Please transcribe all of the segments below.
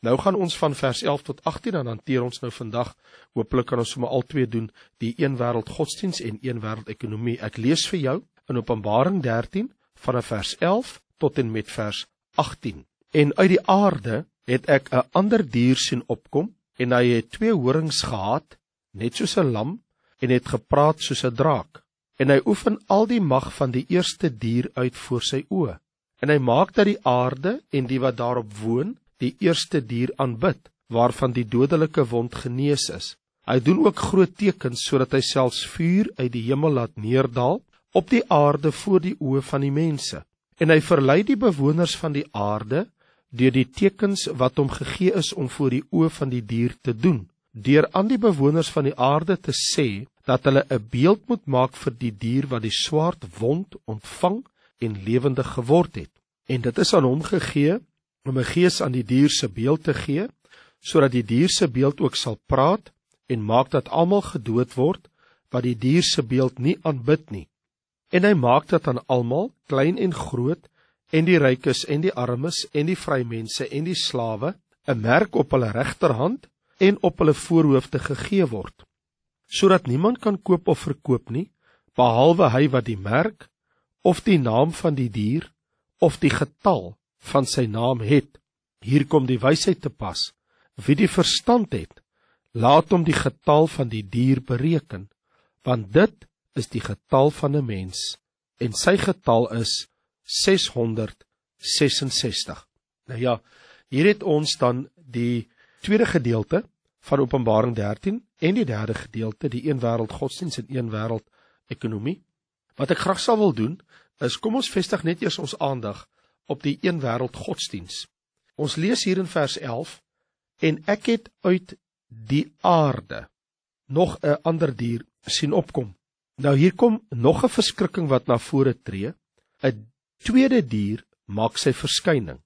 Nou gaan ons van vers 11 tot 18 en hanteer ons nou vandag, hopelik kan ons sommer al twee doen, die een wêreld godsdiens en een wêreld ekonomie. Ek lees vir jou in Openbaring 13 vanaf vers 11 tot en met vers 18. En uit die aarde het ek 'n ander dier sien opkom, en hy het 2 horings gehad, net soos 'n lam, en het gepraat soos 'n draak. En hy oefen al die mag van die eerste dier uit voor sy oë. En hy maak dat die aarde en die wat daarop woon, die eerste dier aanbid, waarvan die dodelike wond genees is. Hy doen ook groot tekens, sodat hy selfs vuur uit die hemel laat neerdal, op die aarde voor die oë van die mense. En hy verlei die bewoners van die aarde, deur die tekens wat hom gegee is om voor die oë van die dier te doen, deur aan die bewoners van die aarde te sê, dat hulle 'n beeld moet maak vir die dier wat die swaard wond ontvang en lewendig geword het. En dit is aan hom gegee om 'n gees aan die dier se beeld te gee, sodat die dier se beeld ook sal praat en maak dat almal gedood word wat die dier se beeld nie aanbid nie. En hy maak dat aan almal, klein en groot, en die rykes en die armes en die vrymense en die slawe, 'n merk op hulle regterhand en op hulle voorhoofde gegee word, sodat niemand kan koop of verkoop nie, behalwe hy wat die merk, of die naam van die dier, of die getal van sy naam het. Hier kom die wysheid te pas. Wie die verstand het, laat hom die getal van die dier bereken, want dit is die getal van 'n mens, en sy getal is 666. Nou ja, hier het ons dan die tweede gedeelte van Openbaring 13 en die derde gedeelte, die een wêreld godsdiens en een wêreld ekonomie. Wat ek graag sal wil doen, is kom ons vestig net eers ons aandag op die een wêreld godsdiens. Ons lees hier in vers 11, en ek het uit die aarde nog 'n ander dier sien opkom. Nou hier kom nog 'n verskrikking wat na vore tree. 'n tweede dier maak sy verskyning.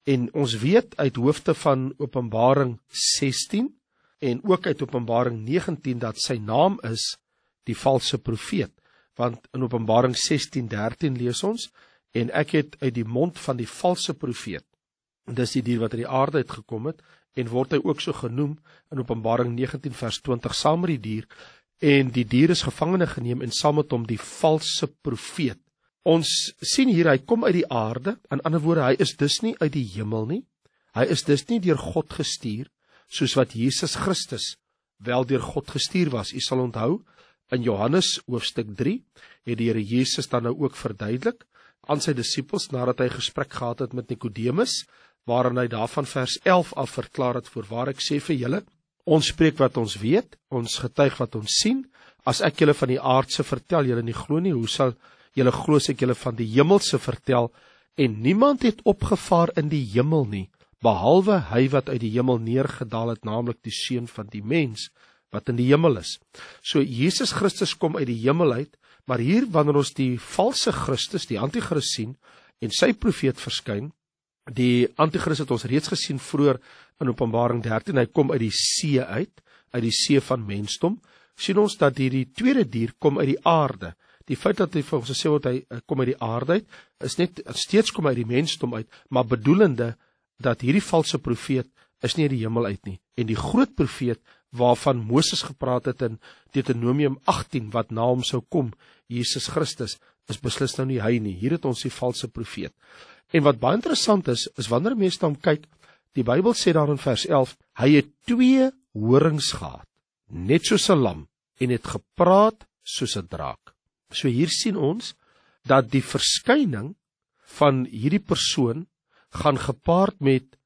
En ons weet uit hoofde van Openbaring 16 en ook uit Openbaring 19 dat sy naam is die valse profeet. Want in Openbaring 16:13 lees ons, en ek het uit die mond van die valse profeet, dis die dier wat uit die aarde uitgekom het, en word hy ook so genoem in Openbaring 19 vers 20 saam met die dier, en die dier is gevangene geneem en saam met hom die valse profeet. Ons sien hier, hy kom uit die aarde, in ander woorde, hy is dus nie uit die hemel nie, hy is dus nie deur God gestuur, soos wat Jesus Christus wel deur God gestuur was. U sal onthou, in Johannes hoofstuk 3, het die Here Jesus dan nou ook verduidelik aan sy disippels, nadat hy gesprek gehad het met Nikodemus, waarin hy daarvan vers 11 af verklaar het, voorwaar ek sê vir julle, ons spreek wat ons weet, ons getuig wat ons sien, as ek julle van die aardse vertel, julle nie glo nie, hoe sal julle glo as ek julle van die hemelse vertel, en niemand het opgevaar in die hemel nie, behalwe hy wat uit die hemel neergedaal het, naamlik die Seun van die mens, wat in die hemel is. So Jesus Christus kom uit die hemel uit, maar hier wanneer ons die valse Christus, die antichrist sien, en sy profeet verskyn, die antichrist het ons reeds gesien vroeër in Openbaring 13, hy kom uit die see uit die see van mensdom, sien ons dat die tweede dier kom uit die aarde. Die feit dat hy vir ons gesê word, hy kom uit die aarde uit, is net steeds kom uit die mensdom uit, maar bedoelende dat hierdie valse profeet is nie uit die hemel uit nie. En die groot profeet waarvan Moses gepraat het in Deuteronomium 18, wat na hom sou kom, Jesus Christus, is beslis nou nie hy nie. Hier het ons die valse profeet. En wat baie interessant is wanneer mense dan kyk, die Bybel sê daar in vers 11, hy het 2 horings gehad, net soos 'n lam, en het gepraat soos 'n draak. So hier sien ons, dat die verskyning van hierdie persoon, gaan gepaard met,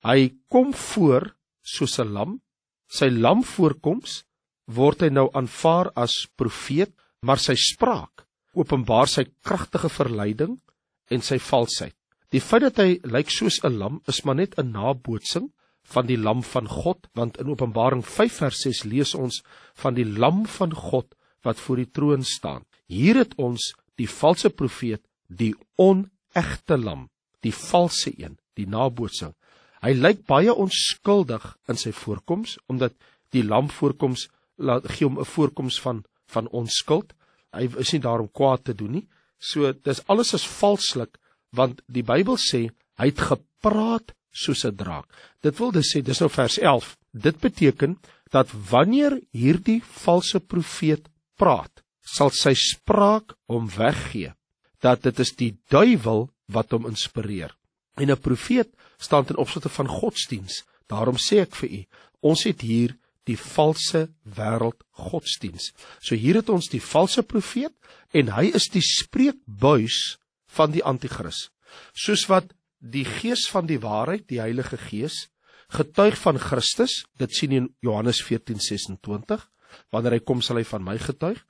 hy kom voor soos 'n lam, sy lamvoorkoms, word hy nou aanvaar as profeet, maar sy spraak, openbaar sy kragtige verleiding, en sy valsheid. Die feit dat hy lyk soos 'n lam, is maar net 'n nabootsing van die lam van God, want in Openbaring 5 vers 6 lees ons van die lam van God, wat voor die troon staan. Hier het ons die valse profeet, die onegte lam, die valse een, die nabootsing. Hy lyk baie onskuldig in sy voorkoms, omdat die lam voorkoms, gee hom 'n voorkoms van onskuld. Hy is nie daar om kwaad te doen nie. So, dis alles is valslik, want die Bybel sê, hy het gepraat soos 'n draak. Dit wil dus sê, dis nou vers 11. Dit beteken dat wanneer hierdie valse profeet praat, sal sy spraak hom weggee, dat dit is die duiwel wat hom inspireer. En 'n profeet staan ten opsigte van godsdiens. Daarom sê ek vir u, ons het hier die valse wêreld godsdiens. So hier het ons die valse profeet en hy is die spreekbuis van die anti-kris. Soos wat die gees van die waarheid, die Heilige Gees, getuig van Christus, dit sien in Johannes 14:26, wanneer hy kom sal hy van my getuig,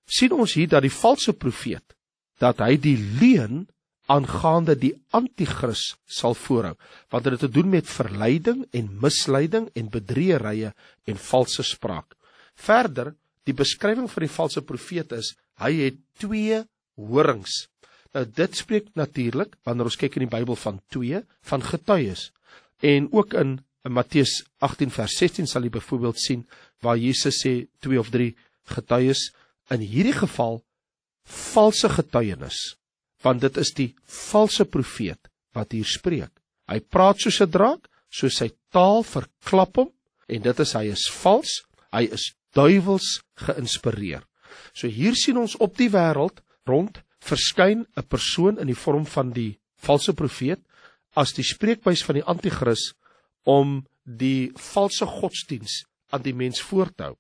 sien ons hier dat die valse profeet, dat hy die leuen aangaande die anti-kris sal voorhou, want dit het te doen met verleiding en misleiding en bedrieërye en valse spraak. Verder, die beskrywing van die valse profeet is, hy het 2 horings. Nou dit spreek natuurlik, wanneer ons kyk in die Bybel van 2, van getuies. En ook in Matteus 18 vers 16 sal jy byvoorbeeld sien, waar Jesus sê 2 of 3 getuies, in hierdie geval, valse getuienis, want dit is die valse profeet wat hier spreek. Hy praat soos 'n draak, so sy taal verklap hom, en dit is, hy is vals, hy is duiwels geïnspireer. So hier sien ons op die wêreld rond, verskyn 'n persoon in die vorm van die valse profeet, as die spreekbuis van die anti-kris, om die valse godsdiens aan die mens voor te hou.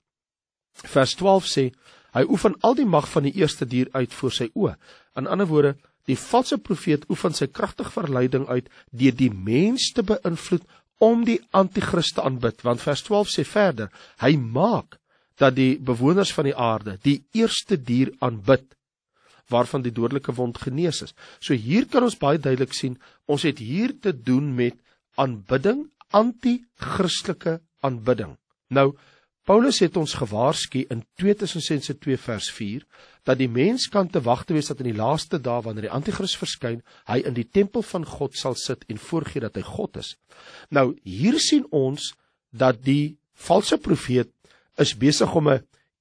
Vers 12 sê, hy oefen al die mag van die eerste dier uit voor sy oë. In ander woorde, die valse profeet oefen sy kragtige verleiding uit, deur die mens te beïnvloed om die anti-kris te aanbid, want vers 12 sê verder, hy maak dat die bewoners van die aarde die eerste dier aanbid, waarvan die dodelike wond genees is. So hier kan ons baie duidelik sien, ons het hier te doen met aanbidding, anti-christelike aanbidding. Nou, Paulus het ons gewaarsku in 2 Tessalonisense 2 vers 4, dat die mens kan te wagte wees dat in die laaste dae, wanneer die anti-kris verskyn, hy in die tempel van God sal sit en voorgee dat hy God is. Nou, hier sien ons, dat die valse profeet is besig om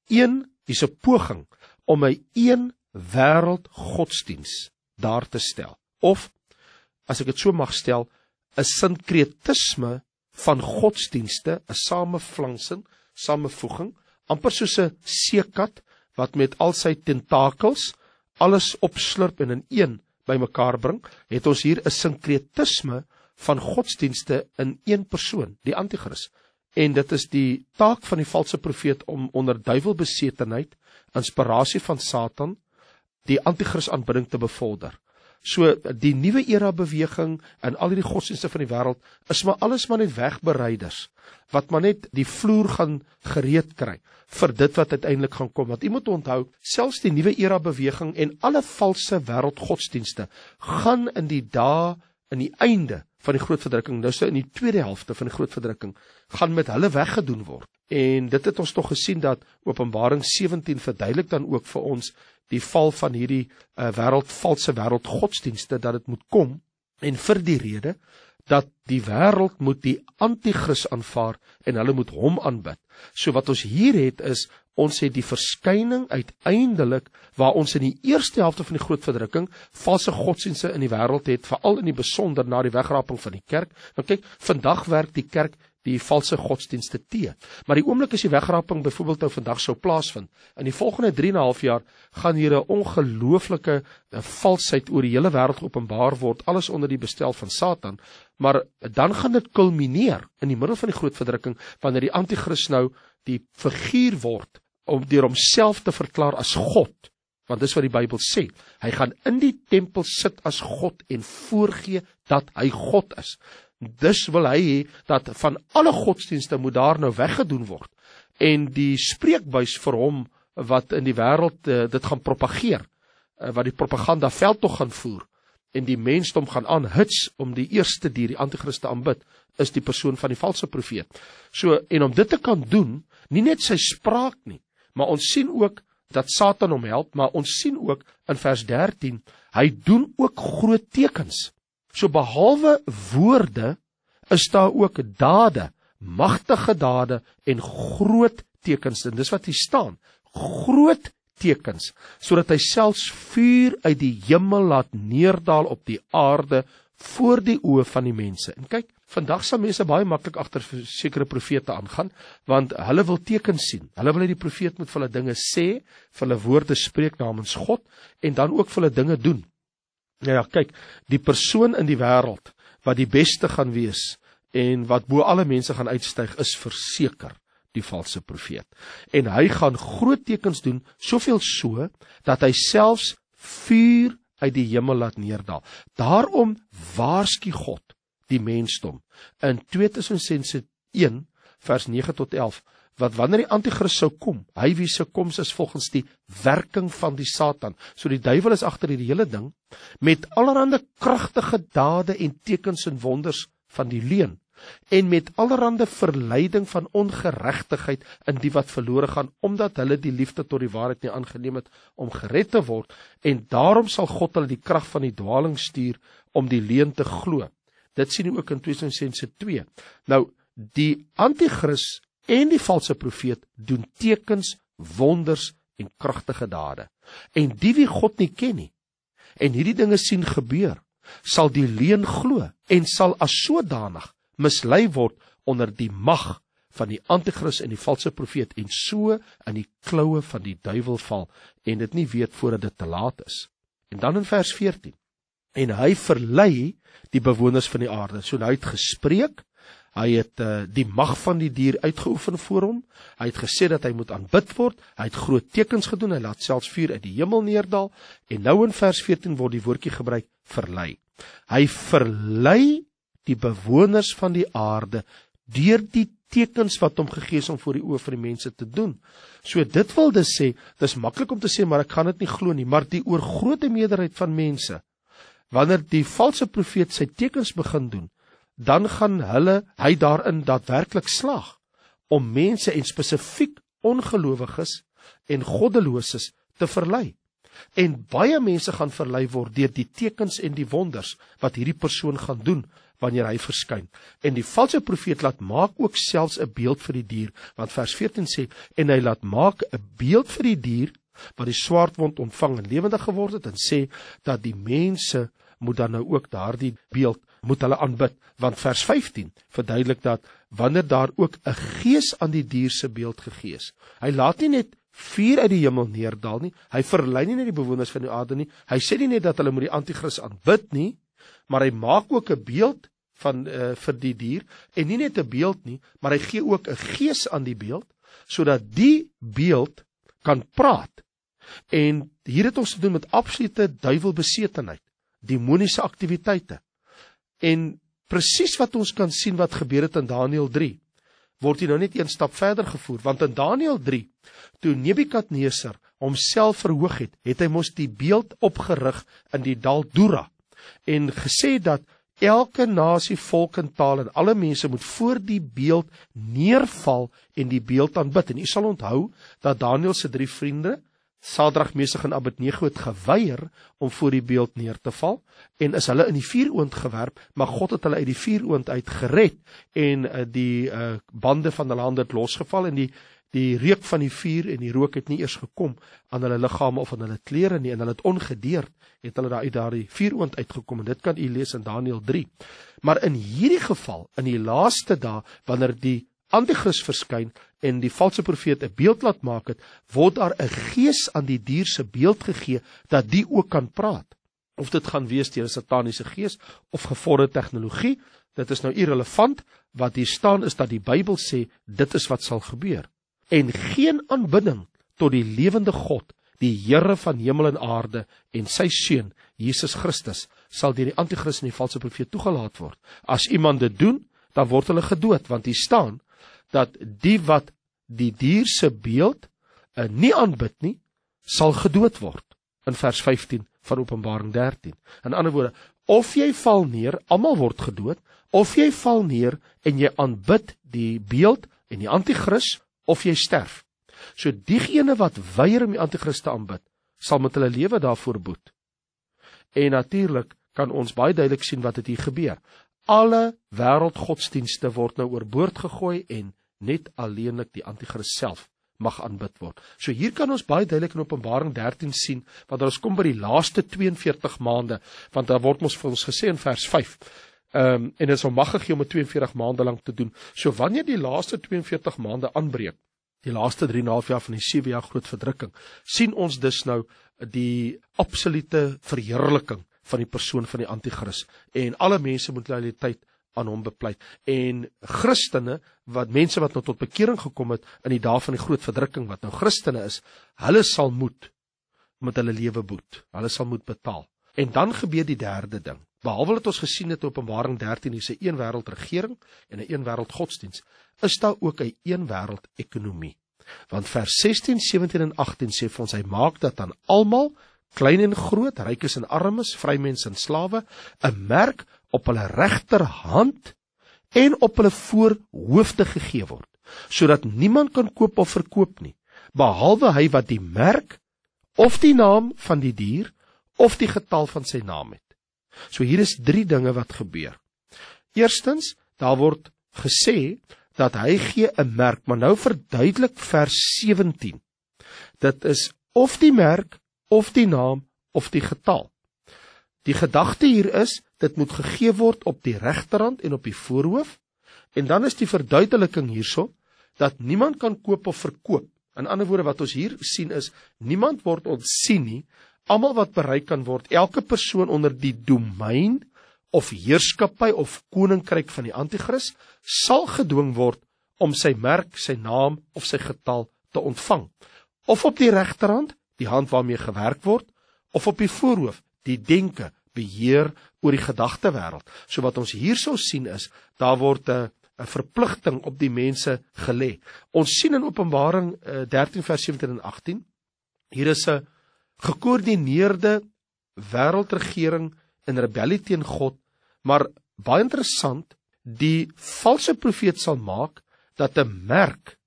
hier's 'n poging, om 'n een wêreld godsdiens daar te stel. Of, as ek dit so mag stel, 'n sinkretisme van godsdienste, 'n sameflangsing, samevoeging, amper soos 'n seekat, wat met al sy tentakels, alles opslurp en in een bymekaar bring, het ons hier 'n sinkretisme van godsdienste in een persoon, die anti-kris. En dit is die taak van die valse profeet om onder duiwelbesetenheid, inspirasie van Satan, die anti-kris aanbidding te bevorder. So die nuwe era beweging en al die godsdienste van die wêreld is maar alles maar net wegbereiders, wat maar net die vloer gaan gereed kry vir dit wat uiteindelik gaan kom. Want jy moet onthou, selfs die nuwe era beweging en alle valse wêreldgodsdienste gaan in die dae, in die einde van die groot verdrukking, nou so in die tweede helfte van die groot verdrukking, gaan met hulle weggedoen word. En dit het ons toch gesien dat Openbaring 17 verduidelik dan ook vir ons die val van hierdie valse wêreldgodsdienste, dat dit moet kom, en vir die rede, dat die wêreld moet die anti-kris aanvaar, en hulle moet hom aanbid. So wat ons hier het is, ons het die verskyning uiteindelik, waar ons in die eerste helfte van die groot verdrukking, valse godsdienste in die wêreld het, veral in die besonder na die wegraping van die kerk. Nou kyk, vandag werk die kerk die valse godsdienste tee. Maar die oomblik as die wegraping byvoorbeeld nou vandag sou plaasvind, in die volgende 3,5 jaar gaan hier 'n ongelooflike valsheid oor die hele wêreld geopenbaar word, alles onder die bestel van Satan, maar dan gaan dit kulmineer in die middel van die groot verdrukking, wanneer die anti-kris nou die figuur word, om deur homself te verklaar as God, want dis wat die Bybel sê, hy gaan in die tempel sit as God en voorgee dat hy God is. Dus wil hy hê dat van alle godsdienste moet daar nou weggedoen word, en die spreekbuis vir hom, wat in die wêreld dit gaan propageer, wat die propaganda veldtog gaan voer, en die mensdom gaan aanhits om die eerste dier, die anti-kris te aanbid, is die persoon van die valse profeet. So, en om dit te kan doen, nie net sy spraak nie, maar ons sien ook dat Satan hom help, maar ons sien ook in vers 13, hy doen ook groot tekens. So behalwe woorde, is daar ook dade, magtige dade en groot tekens, en dis wat hier staan, groot tekens, sodat hy selfs vuur uit die hemel laat neerdal op die aarde, voor die oë van die mense. En kyk, Vandag sal mense baie maklik agter sekere profete aangaan, want hulle wil tekens sien. Hulle wil hê die profeet moet vir hulle dinge sê, vir hulle woorde spreek namens God, en dan ook vir hulle dinge doen. Ja, kyk, die persoon in die wêreld wat die beste gaan wees en wat bo alle mense gaan uitstyg, is verseker die valse profeet. En hy gaan groot tekens doen, soveel so dat hy selfs vuur uit die hemel laat neerdal. Daarom waarsku God die mensdom in 2 Tessalonisense 1 vers 9 tot 11, wat wanneer die antichrist sou kom, hy wie se koms is volgens die werking van die Satan. So die duiwel is agter hierdie hele ding, met allerhande kragtige dade en tekens en wonders van die leuen, en met allerhande verleiding van ongeregtigheid in die wat verlore gaan, omdat hulle die liefde tot die waarheid nie aangeneem het om gered te word, en daarom sal God hulle die krag van die dwaling stuur om die leuen te glo. Dit sien jy ook in 2 Tessalonisense 2. Nou, die antichrist en die valse profeet doen tekens, wonders en kragtige dade. En die wie God nie ken nie, en hierdie dinge sien gebeur, sal die leuen glo, en sal as sodanig mislei word onder die mag van die antichrist en die valse profeet, en so in die kloue van die duiwel val, en dit nie weet voordat dit te laat is. En dan in vers 14, en hy verlei die bewoners van die aarde, so hy het gespreek, hy het die mag van die dier uitgeoefen voor hom, hy het gesê dat hy moet aanbid word, hy het groot tekens gedoen, hy laat selfs vuur uit die hemel neerdal, en nou in vers 14 word die woordjie gebruik, verlei. Hy verlei die bewoners van die aarde deur die tekens wat hom gegee is om voor die oë van die mense te doen. So dit wil dus sê, dis maklik om te sê, maar ek gaan dit nie glo nie, maar die oorgrote meerderheid van mense, wanneer die valse profeet sy tekens begin doen, dan gaan hy daarin daadwerklik slaag, om mense en spesifiek ongelowiges en goddeloses te verlei. En baie mense gaan verlei word deur die tekens en die wonders wat hierdie persoon gaan doen wanneer hy verskyn. En die valse profeet laat maak ook selfs 'n beeld vir die dier, want vers 14 sê, en hy laat maak 'n beeld vir die dier wat die swaardwond ontvang en lewendig geword het, en sê dat die mense moet dan nou ook daardie beeld moet hulle aanbid, want vers 15 verduidelik dat wanneer daar ook 'n gees aan die dier se beeld gegee is. Hy laat nie net vuur uit die hemel neerdal nie, hy verlei nie net die bewoners van die aarde nie, hy sê nie net dat hulle moet die antichrist aanbid nie, maar hy maak ook 'n beeld vir die dier, en nie net 'n beeld nie, maar hy gee ook 'n gees aan die beeld, sodat die beeld kan praat. En hier het ons te doen met absolute duiwelbesetenheid, demoniese aktiwiteite. En presies wat ons kan sien wat gebeur het in Daniël 3, word hier nou net een stap verder gevoer, want in Daniël 3, toe Nebukadneser homself verhoog het, het hy mos die beeld opgerig in die dal Dura, en gesê dat elke nasie, volk en taal en alle mense moet voor die beeld neerval en die beeld aanbid. En u sal onthou dat Daniël se 3 vriende, Sadrag, Mesach en Abednego, het geweier om voor die beeld neer te val, en is hulle in die vuuroond gewerp, maar God het hulle uit die vuuroond uit gered, en die bande van hulle hande het losgeval, en die reuk van die vuur en die rook het nie eers gekom aan hulle liggame of aan hulle klere nie, en hulle het ongedeerd, het hulle daar uit daardie vuuroond uitgekom, en dit kan u lees in Daniël 3. Maar in hierdie geval, in die laaste dae, wanneer die antichrist verskyn en die valse profeet 'n beeld laat maak het, word daar 'n gees aan die dier se beeld gegee, dat die ook kan praat. Of dit gaan wees deur 'n sataniese gees of gevorderde tegnologie, dit is nou irrelevant. Wat hier staan is dat die Bybel sê, dit is wat sal gebeur. En geen aanbidding tot die lewende God, die Here van hemel en aarde, en sy seun, Jesus Christus, sal deur die antichrist en die valse profeet toegelaat word. As iemand dit doen, dan word hulle gedood, want hier staan dat die wat die dier se beeld nie aanbid nie, sal gedood word, in vers 15 van Openbaring 13. In ander woorde, of jy val neer, almal word gedood, of jy val neer en jy aanbid die beeld en die antichrist, of jy sterf. So diegene wat weier om die antichrist te aanbid, sal met hulle lewe daarvoor boet. En natuurlik kan ons baie duidelik sien wat het hier gebeur. Alle wêreldgodsdienste word nou oorboord gegooi, en net alleenlik die antichrist self mag aanbid word. So hier kan ons baie duidelik in Openbaring 13 sien, want ons kom by die laaste 42 maande, want daar word ons vir ons gesê in vers 5, en dit is hom mag gegee om dit 42 maande lank te doen. So wanneer die laaste 42 maande aanbreek, die laaste 3,5 jaar van die 7 jaar groot verdrukking, sien ons dus nou die absolute verheerliking van die persoon van die anti-kris. En alle mense moet lojaliteit aan hom bepleit. En Christene, mense wat nou tot bekering gekom het in die dae van die groot verdrukking, wat nou Christene is, hulle sal moet met hulle lewe boet. Hulle sal moet betaal. En dan gebeur die derde ding. Behalwe dat ons gesien het in Openbaring 13, is 'n een wêreld regering en 'n een wêreld godsdiens, is daar ook 'n een wêreld ekonomie. Want vers 16, 17 en 18 sê vir ons, hy maak dat aan almal, klein en groot, rykes en armes, vrymense en slawe, 'n merk op hulle regterhand en op hulle voorhoofde gegee word, sodat niemand kan koop of verkoop nie, behalwe hy wat die merk of die naam van die dier of die getal van sy naam het. So hier is 3 dinge wat gebeur. Eerstens, daar word gesê dat hy gee 'n merk, maar nou verduidelik vers 17. Dit is of die merk, of die naam, of die getal. Die gedagte hier is, dit moet gegee word op die regterhand en op die voorhoof, en dan is die verduideliking hierso, dat niemand kan koop of verkoop. In ander woorde, wat ons hier sien is, niemand word ontsien nie, almal wat bereik kan word, elke persoon onder die domein, of heerskappy of koninkryk van die anti-kris, sal gedwing word om sy merk, sy naam of sy getal te ontvang. Of op die regterhand, die hand waarmee gewerk word, of op die voorhoof, die denke, beheer oor die gedagtewêreld. So wat ons hier sou sien is, daar word 'n verpligting op die mense gelê. Ons sien in Openbaring 13 vers 17 en 18, hier is 'n gekoördineerde wêreldregering in rebellie teen God, maar baie interessant, die valse profeet sal maak dat 'n merk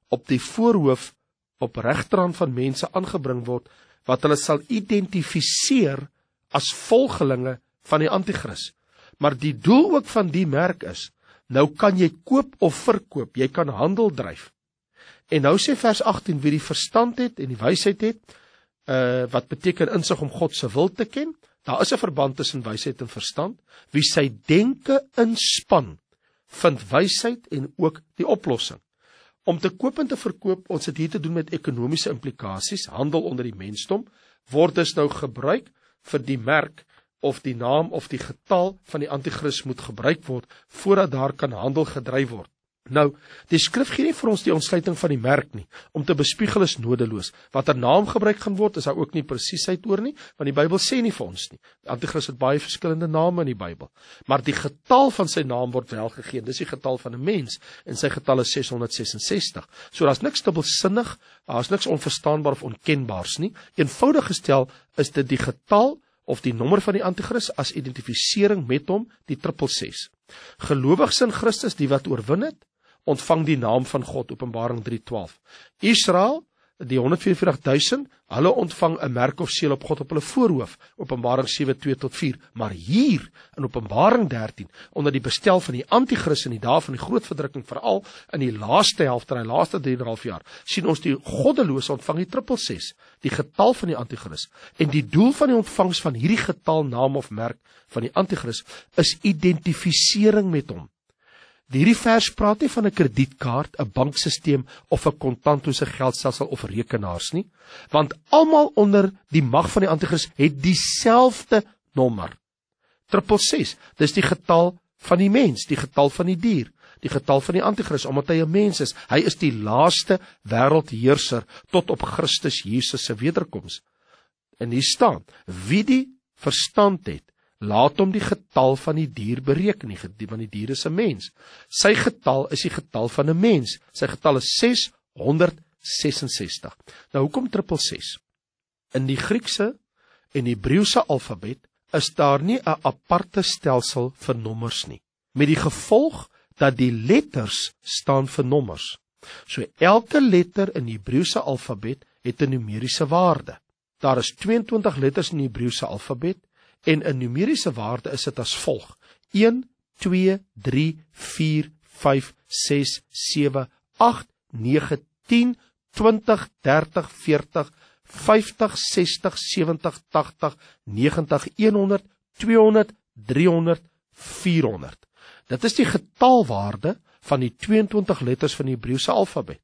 op die voorhoof op regterhand van mense aangebring word, wat hulle sal identifiseer as volgelinge van die anti-kris. Maar die doel ook van die merk is, nou kan jy koop of verkoop, jy kan handel dryf. En nou sê vers 18, wie die verstand het en die wysheid het, wat beteken insig om God se wil te ken, daar is 'n verband tussen wysheid en verstand, wie sy denke inspan, vind wysheid en ook die oplossing. Om te koop en te verkoop, ons het hier te doen met ekonomiese implikasies, handel onder die mensdom, word dus nou gebruik vir die merk, of die naam of die getal van die anti-kris moet gebruik word, voordat daar kan handel gedryf word. Nou, die skrif gee nie vir ons die ontsluiting van die merk nie, om te bespiegel is nodeloos. Wat 'n naam gebruik gaan word, is daar ook nie presiesheid oor nie, want die Bybel sê nie vir ons nie. Die anti-kris het baie verskillende name in die Bybel, maar die getal van sy naam word wel gegee, dis die getal van 'n mens, en sy getal is 666. So daar's niks dubbelsinnig, daar's niks onverstaanbaar of onkenbaars nie. Eenvoudig gestel is dit die getal of die nommer van die anti-kris as identifisering met hom, die 666. Gelowiges in Christus, die wat oorwin het, ontvang die naam van God, Openbaring 3:12. Israel, die 144.000, hulle ontvang 'n merk of seël op God op hulle voorhoof, Openbaring 7:2-4. Maar hier, in Openbaring 13, onder die bestel van die anti-kris in die dae van die groot verdrukking, veral in die laaste helfte, die laaste 3,5 jaar, sien ons die goddelose ontvang die 666, die getal van die anti-kris. En die doel van die ontvangs van hierdie getal, naam of merk van die anti-kris, is identifisering met hom. Hierdie vers praat nie van 'n kredietkaart, 'n banksysteem of 'n kontantlose geldstelsel of rekenaars nie, want almal onder die mag van die anti-kris het dieselfde nommer. 666, dis die getal van die mens, die getal van die dier, die getal van die anti-kris, omdat hy 'n mens is. Hy is die laaste wêreldheerser tot op Christus Jesus se wederkoms. En hier staan, wie die verstand het, laat hom die getal van die dier bereken, want die dier is 'n mens. Sy getal is die getal van 'n mens. Sy getal is 666. Nou, hoekom 666? In die Griekse en Hebreëse alfabet is daar nie 'n aparte stelsel vir nommers nie, met die gevolg dat die letters staan vir nommers. So elke letter in die Hebreëse alfabet het 'n numeriese waarde. Daar is 22 letters in die Hebreëse alfabet, en 'n numeriese waarde is dit as volg: 1, 2, 3, 4, 5, 6, 7, 8, 9, 10, 20, 30, 40, 50, 60, 70, 80, 90, 100, 200, 300, 400. Dit is die getalwaarde van die 22 letters van die Hebreëse alfabet.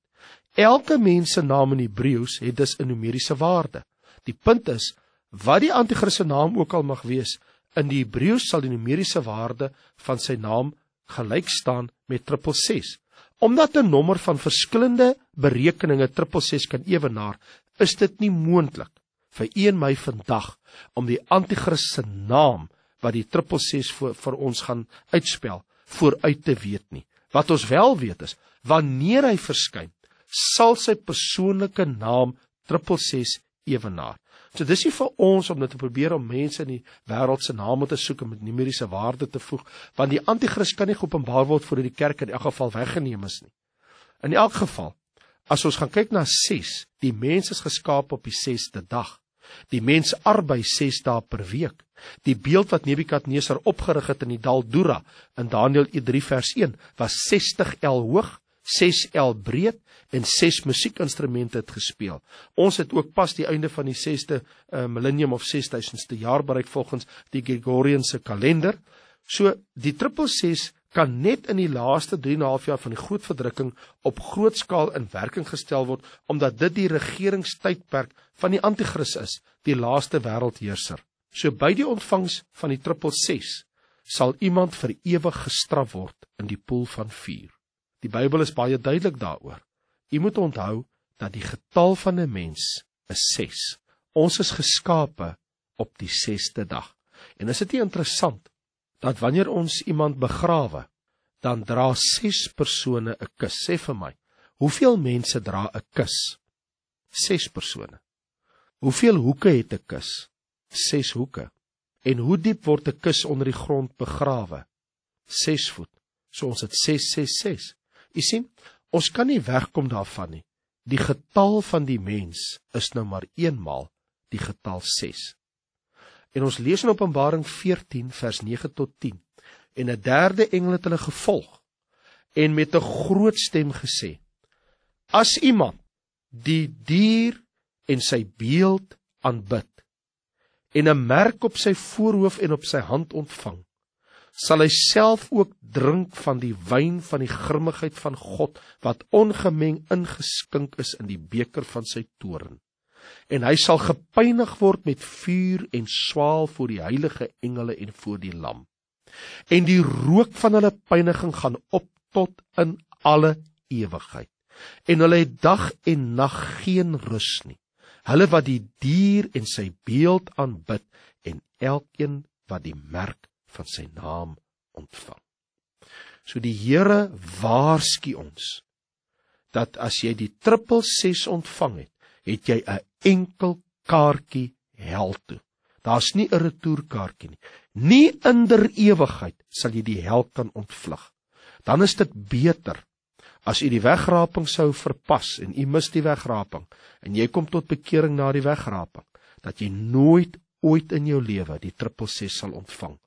Elke mens se naam in Hebreëus het dus 'n numeriese waarde. Die punt is, wat die anti-kris se naam ook al mag wees, in die Hebreëus sal die numeriese waarde van sy naam gelyk staan met 666. Omdat 'n nommer van verskillende berekeninge 666 kan ewenaar, is dit nie moontlik vir u en my vandag om die anti-kris se naam wat die 666 vir ons gaan uitspel, vooruit te weet nie. Wat ons wel weet is, wanneer hy verskyn, sal sy persoonlike naam 666 ewenaar. So dis nie vir ons om dit te probeer om mense in die wêreld se name te soek en met numeriese waarde te voeg, want die anti-kris kan nie geopenbaar word voordat die kerk in elk geval weggeneem is nie. In elk geval, as ons gaan kyk na 6, die mens is geskaap op die 6de dag. Die mens arbei 6 dae per week. Die beeld wat Nebukadnesar opgerig het in die dal Dura in Daniël 3 vers 1 was 60 el hoog, 6 el breed en 6 musiekinstrumente het gespeel. Ons het ook pas die einde van die 6de millennium of 6000ste jaar bereik volgens die Gregorianse kalender. So die 666 kan net in die laaste 3,5 jaar van die groot verdrukking op groot skaal in werking gestel word, omdat dit die regeringstydperk van die anti-kris is, die laaste wêreldheerser. So by die ontvangs van die 666 sal iemand vir ewig gestraf word in die poel van vuur. Die Bybel is baie duidelik daaroor. U moet onthou dat die getal van 'n mens is 6. Ons is geskape op die 6de dag. En is dit nie interessant dat wanneer ons iemand begrawe, dan dra 6 persone 'n kus. Sê vir my, hoeveel mense dra 'n kus? 6 persone. Hoeveel hoeke het 'n kus? 6 hoeke. En hoe diep word 'n kus onder die grond begrawe? 6 voet. So ons het 666. U sien, ons kan nie wegkom daarvan nie. Die getal van die mens is nou maar eenmaal die getal 6. En ons lees in Openbaring 14 vers 9 tot 10. En 'n derde engel het hulle gevolg en met 'n groot stem gesê: As iemand die dier en sy beeld aanbid en 'n merk op sy voorhoof en op sy hand ontvang, sal hy self ook drink van die wyn van die grimmigheid van God, wat ongemeng ingeskink is in die beker van sy toorn. En hy sal gepynig word met vuur en swaal voor die heilige engele en voor die lam. En die rook van hulle pyniging gaan op tot in alle ewigheid. En hulle het dag en nag geen rus nie. Hulle wat die dier en sy beeld aanbid en elkeen wat die merk van sy naam ontvang. So die Here waarsku ons dat as jy die 666 ontvang het, het jy 'n enkel kaartjie hel toe. Daar's nie 'n retourkaartjie nie. Nie in der ewigheid sal jy die hel kan ontvlug. Dan is dit beter as u die wegraping sou verpas en u mis die wegraping en jy kom tot bekering na die wegraping, dat jy nooit ooit in jou lewe die 666 sal ontvang.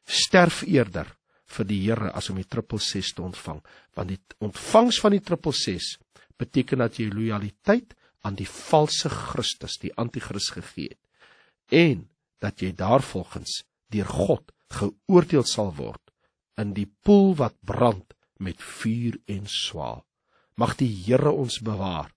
Sterf eerder vir die Here as om die 666 te ontvang, want die ontvangs van die 666 beteken dat jy lojaliteit aan die valse Christus, die anti-kris gegee het, en dat jy daarvolgens deur God geoordeel sal word in die poel wat brand met vuur en swaal. Mag die Here ons bewaar